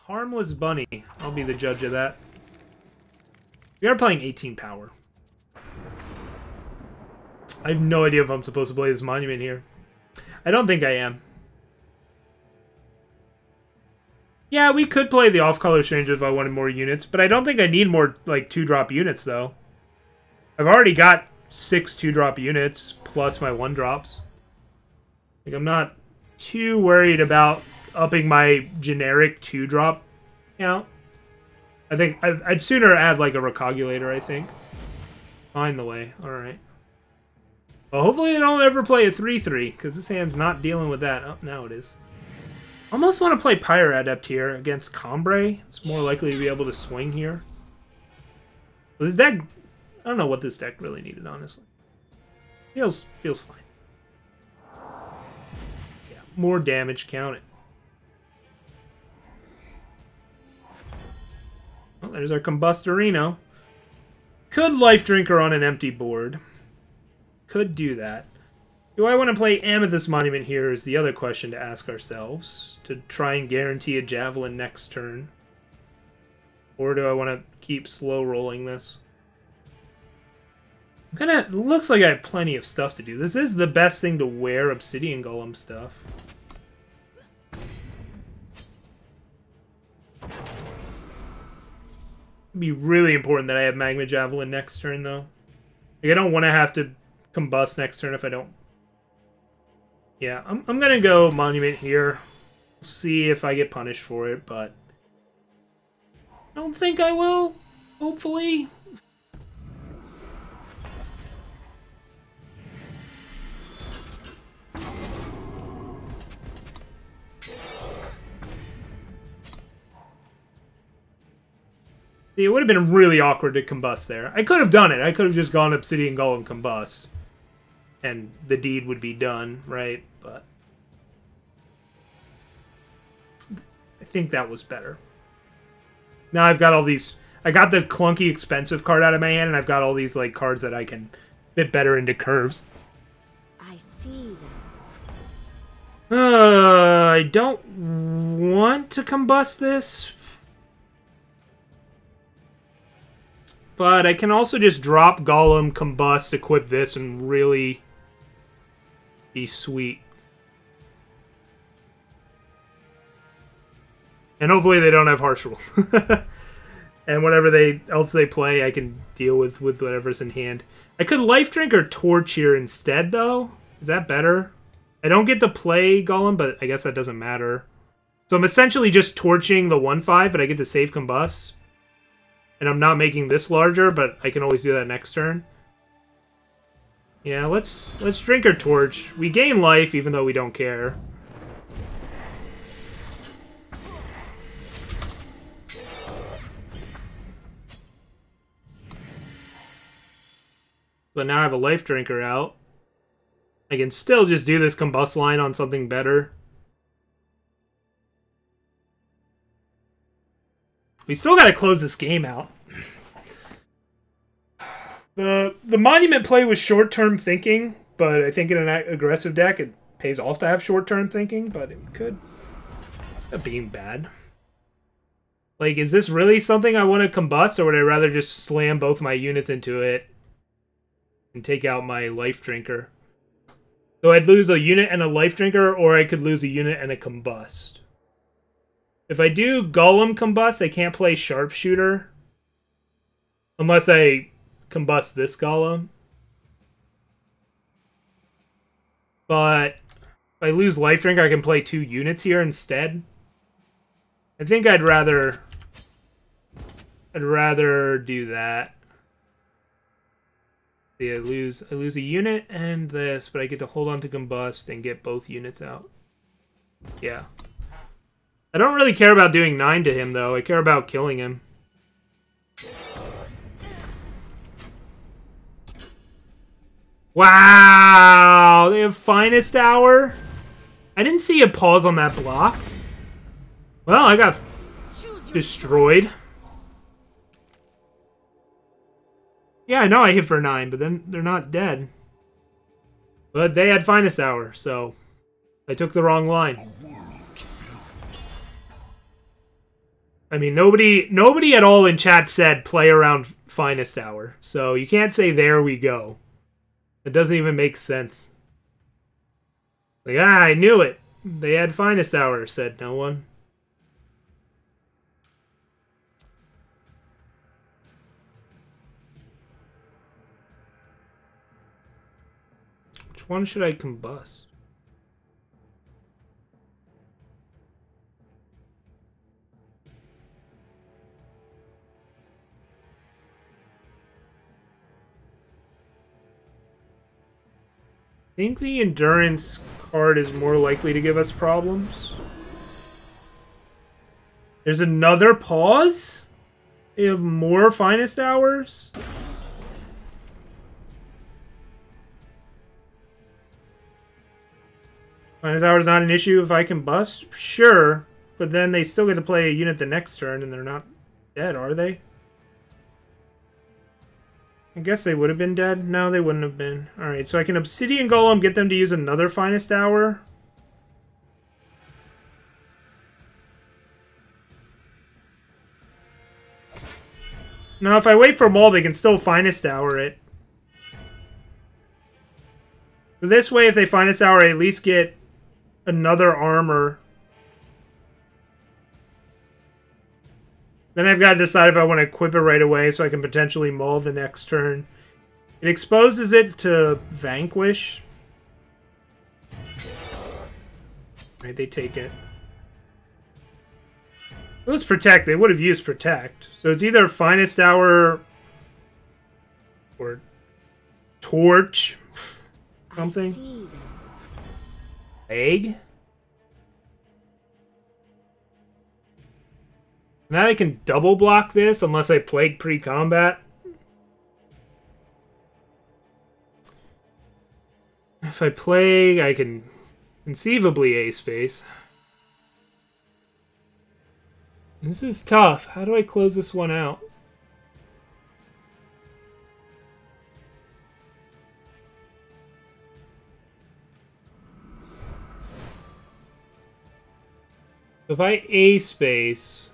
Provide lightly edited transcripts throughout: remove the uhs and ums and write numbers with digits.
Harmless Bunny. I'll be the judge of that. We are playing 18 power. I have no idea if I'm supposed to play this monument here. I don't think I am. Yeah, we could play the off-color stranger if I wanted more units, but I don't think I need more, like, 2-drop units, though. I've already got 6 2-drop units, plus my 1-drops. Like, I'm not too worried about upping my generic 2-drop count. I think I'd sooner add, like, a recogulator, I think. Find the way. Alright. Well, hopefully they don't ever play a 3-3, because this hand's not dealing with that. Oh, now it is. Almost want to play Pyre Adept here against Combray. It's more likely to be able to swing here. But this deck, I don't know what this deck really needed, honestly. Feels fine. Yeah, more damage, count it. Well, there's our Combustor Rhino. Could Life Drinker on an empty board. Could do that. Do I want to play Amethyst Monument here is the other question to ask ourselves. To try and guarantee a Javelin next turn. Or do I want to keep slow rolling this? Looks like I have plenty of stuff to do. This is the best thing to wear Obsidian Golem stuff. It'd be really important that I have Magma Javelin next turn, though. Like, I don't want to have to combust next turn if I don't. Yeah, I'm gonna go Monument here. See if I get punished for it, but I don't think I will. Hopefully. See, it would have been really awkward to combust there. I could have done it. I could have just gone Obsidian Golem combust. And the deed would be done, right? But I think that was better. Now I've got all these. I got the clunky expensive card out of my hand, and I've got all these like cards that I can fit better into curves. I see that. I don't want to combust this. But I can also just drop Golem, combust, equip this, and really be sweet. And hopefully they don't have Harsh Rule. And whatever else they play, I can deal with whatever's in hand. I could Life Drink or Torch here instead, though. Is that better? I don't get to play Golem, but I guess that doesn't matter. So I'm essentially just torching the 1/5, but I get to save Combust. And I'm not making this larger, but I can always do that next turn. Yeah, let's drink our torch. We gain life, even though we don't care. But now I have a life drinker out. I can still just do this combust line on something better. We still gotta close this game out. The Monument play was short-term thinking, but I think in an aggressive deck it pays off to have short-term thinking, but it could end up being bad. Like, is this really something I want to combust, or would I rather just slam both my units into it and take out my life drinker? So I'd lose a unit and a life drinker, or I could lose a unit and a combust. If I do Golem combust, I can't play Sharpshooter. Unless I combust this Golem. But if I lose Life Drinker, I can play 2 units here instead. I think I'd rather do that. See, I lose a unit and this, but I get to hold on to combust and get both units out. Yeah. I don't really care about doing 9 to him, though. I care about killing him. Wow! They have Finest Hour? I didn't see a pause on that block. Well, I got destroyed. Yeah, I know I hit for 9, but then they're not dead. But they had Finest Hour, so I took the wrong line. I mean, nobody at all in chat said play around Finest Hour. So you can't say there we go. It doesn't even make sense. Like, I knew it. They had Finest Hour, said no one. Which one should I combust? I think the endurance card is more likely to give us problems. There's another pause? They have more Finest Hours? Finest Hour is not an issue if I can bust? Sure, but then they still get to play a unit the next turn and they're not dead, are they? I guess they would have been dead. No, they wouldn't have been. Alright, so I can Obsidian Golem, get them to use another Finest Hour. Now, if I wait for Maul, they can still Finest Hour it. So this way, if they Finest Hour, I at least get another armor. Then I've got to decide if I want to equip it right away so I can potentially Maul the next turn. It exposes it to Vanquish. Right, they take it. It was Protect. They would have used Protect. So it's either Finest Hour or Torch. Something. Egg? Now I can double block this unless I Plague pre-combat. If I Plague, I can conceivably A-space. This is tough. How do I close this one out? If I A-space...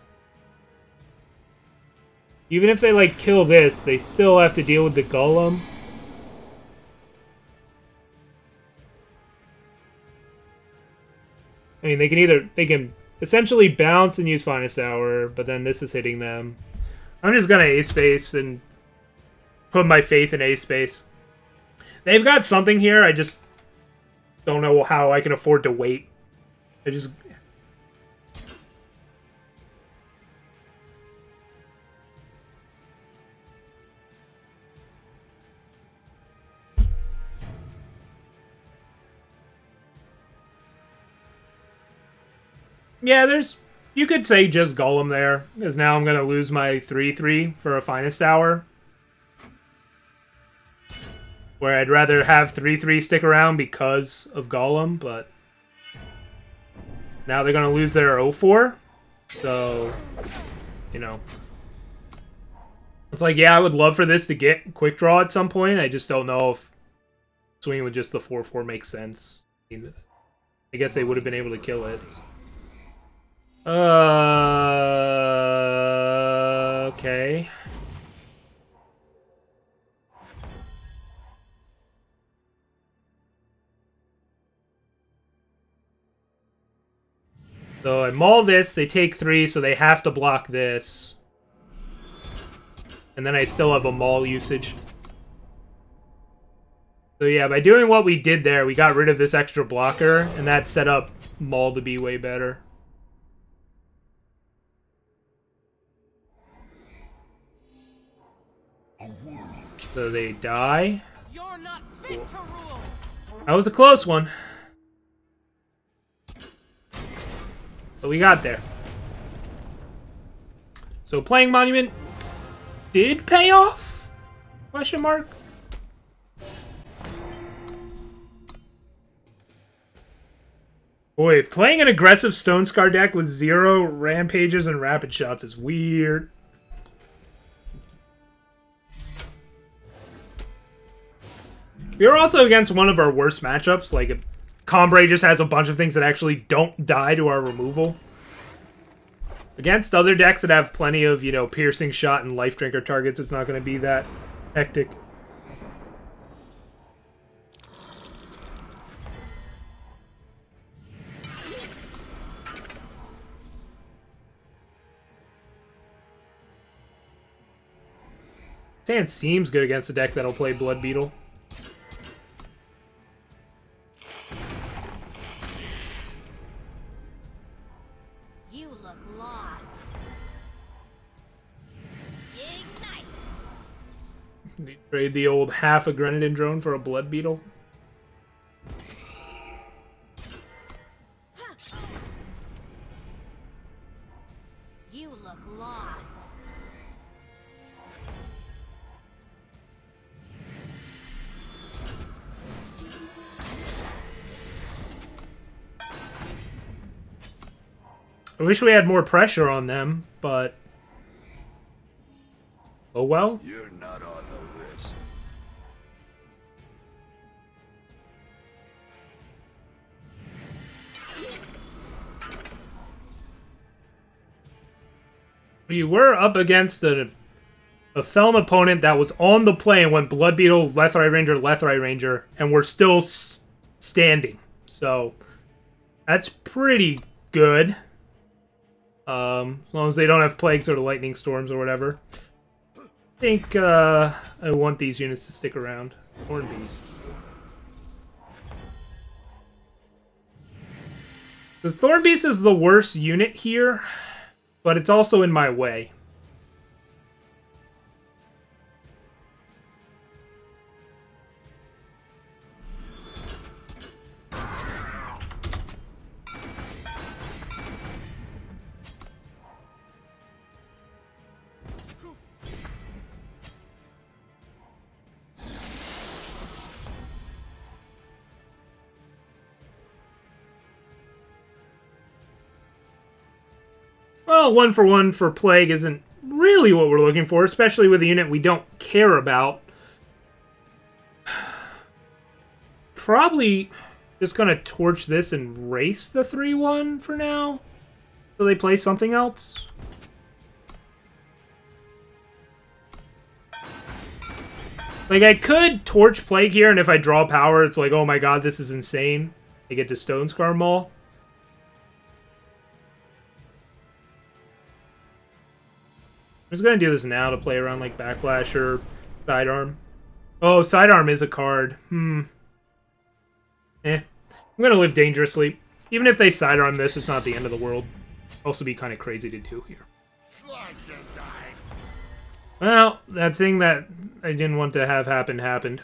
Even if they, like, kill this, they still have to deal with the Golem. I mean, they can essentially bounce and use Finest Hour, but then this is hitting them. I'm just gonna A-space and put my faith in A-space. They've got something here, I just don't know how I can afford to wait. I just... Yeah, you could say just Golem there, because now I'm going to lose my 3/3 for a Finest Hour. Where I'd rather have 3/3 stick around because of Golem, but now they're going to lose their 0/4. So, you know. It's like, yeah, I would love for this to get Quick Draw at some point. I just don't know if swinging with just the 4/4 makes sense. I guess they would have been able to kill it. Okay. So I maul this, they take 3, so they have to block this. And then I still have a maul usage. So yeah, by doing what we did there, we got rid of this extra blocker, and that set up maul to be way better. So they die. You're not fit to rule. That was a close one. But we got there. So playing Monument did pay off? Question mark? Boy, playing an aggressive Stone Scar deck with 0 Rampages and Rapid Shots is weird. We are also against one of our worst matchups. Like, Combray just has a bunch of things that actually don't die to our removal. Against other decks that have plenty of, you know, piercing shot and life drinker targets, it's not going to be that hectic. Sand seems good against a deck that'll play Blood Beetle. You look lost. Ignite. You trade the old half a Grenadin drone for a Blood Beetle. You look lost. I wish we had more pressure on them, but... oh well. You're not on the list. We were up against a Thelm opponent that was on the play and went Blood Beetle, Lethrai Ranger, and we're still standing. So, that's pretty good. As long as they don't have Plagues or Lightning Storms or whatever. I think I want these units to stick around. Hornbees. Because Thornbeast is the worst unit here, but it's also in my way. Well, 1 for Plague isn't really what we're looking for, especially with a unit we don't care about. Probably just gonna torch this and race the 3-1 for now. So they play something else. Like, I could torch Plague here, and if I draw power, it's like, oh my god, this is insane. I get to Stone Scar Maul. I'm just going to do this now to play around like Backlash or Sidearm. Oh, Sidearm is a card. I'm going to live dangerously. Even if they Sidearm this, it's not the end of the world. Also be kind of crazy to do here. Well, that thing that I didn't want to have happen happened.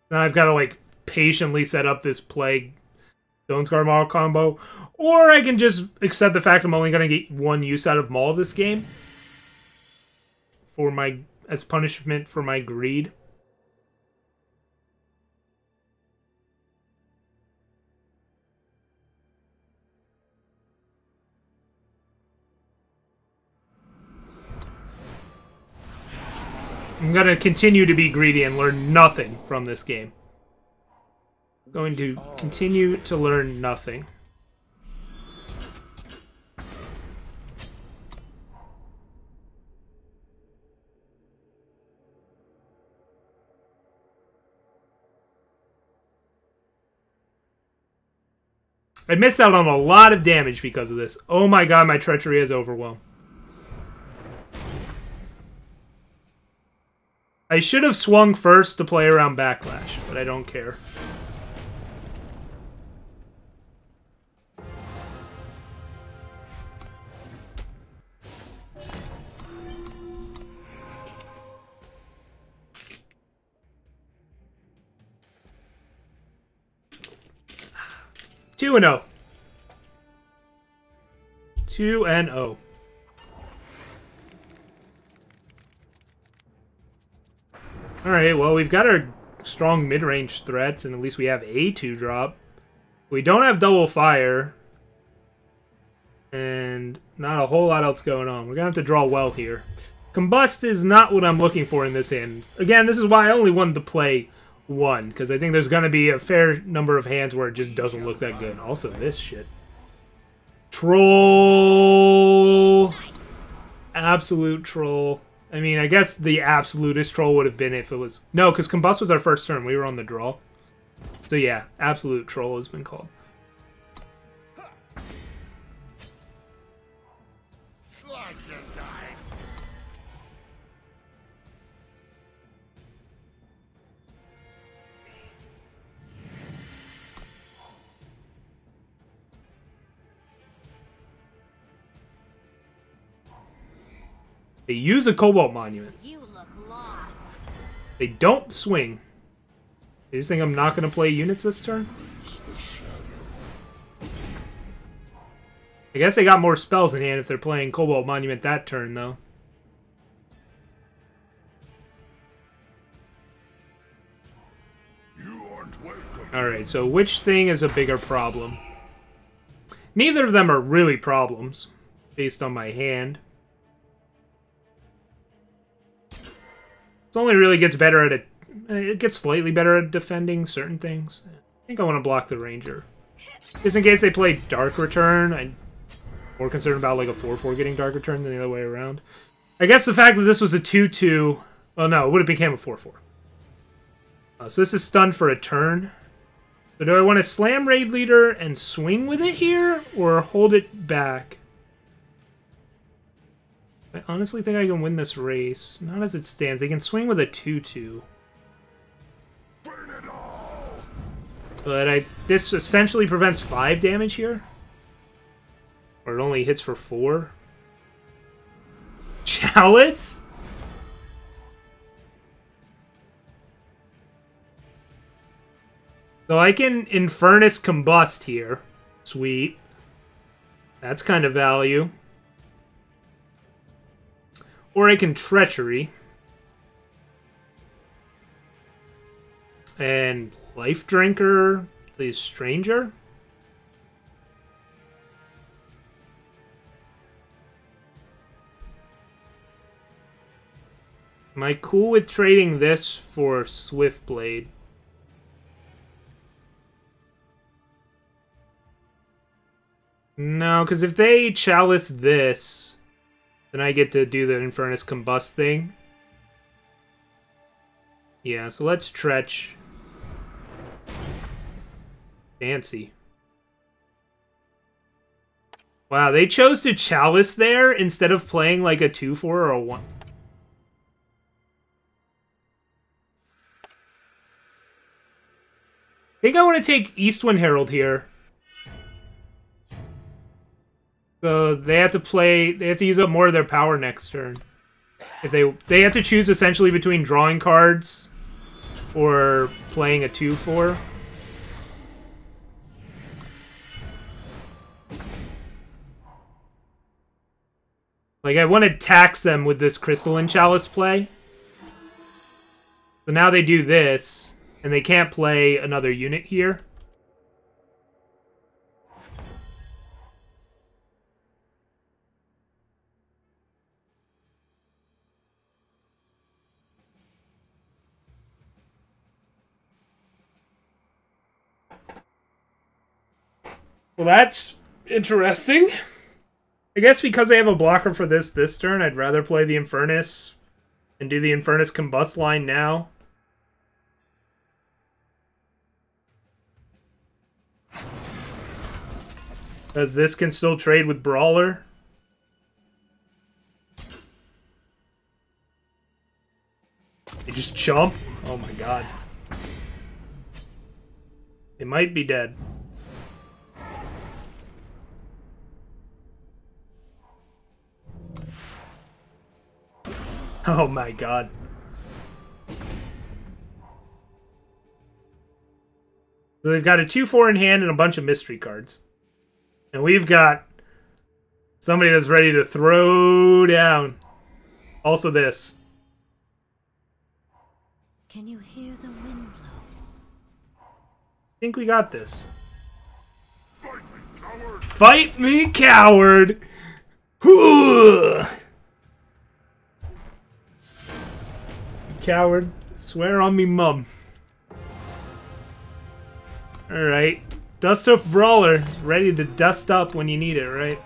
Now I've got to like patiently set up this Plague Stone Scar Maul combo. Or I can just accept the fact I'm only going to get 1 use out of Maul this game. As punishment for my greed. I'm gonna continue to be greedy and learn nothing from this game. I'm going to continue to learn nothing. I missed out on a lot of damage because of this. Oh my god, my treachery has overwhelm. I should have swung first to play around Backlash, but I don't care. Two and 0. 2-0. Alright, well, we've got our strong mid-range threats, and at least we have a 2-drop. We don't have double fire. And not a whole lot else going on. We're going to have to draw well here. Combust is not what I'm looking for in this hand. Again, this is why I only wanted to play 1, because I think there's going to be a fair number of hands where it just doesn't look that good. Also, this shit. Troll. Absolute troll. I mean, I guess the absolutist troll would have been if it was... No, because Combust was our first turn. We were on the draw. So yeah, absolute troll has been called. They use a Cobalt Monument. You look lost. They don't swing. You just think I'm not going to play units this turn? I guess they got more spells in hand if they're playing Cobalt Monument that turn, though. Alright, so which thing is a bigger problem? Neither of them are really problems, based on my hand. It only really gets better at it. It gets slightly better at defending certain things. I think I want to block the Ranger. Just in case they play Dark Return, I'm more concerned about like a 4-4 getting Dark Return than the other way around. I guess the fact that this was a 2-2... Well, no, it would have become a 4-4. So this is stunned for a turn. So do I want to slam Raid Leader and swing with it here, or hold it back? I honestly think I can win this race. Not as it stands. They can swing with a 2-2. But this essentially prevents 5 damage here. Or it only hits for 4. Chalice? So I can Infernus Combust here. Sweet. That's kind of value. Or I can Treachery. And Life Drinker, please Stranger. Am I cool with trading this for Swiftblade? No, because if they Chalice this... then I get to do the Infernus Combust thing. Yeah, so let's Tretch. Fancy. Wow, they chose to Chalice there instead of playing like a 2-4 or a 1. I think I want to take Eastwind Herald here. So they have to use up more of their power next turn. If they have to choose essentially between drawing cards or playing a 2-4. Like, I want to tax them with this Crystalline Chalice play. So now they do this, and they can't play another unit here. Well, that's interesting. I guess because they have a blocker for this turn, I'd rather play the Infernus and do the Infernus Combust line now. Because this can still trade with Brawler. They just chump. Oh my god. It might be dead. Oh my god. So they've got a 2-4 in hand and a bunch of mystery cards. And we've got somebody that's ready to throw down. Also this. Can you hear the wind blow? I think we got this. Fight me, coward! Hooah! Coward. Swear on me, mum. Alright. Dust Off Brawler, ready to dust up when you need it, right?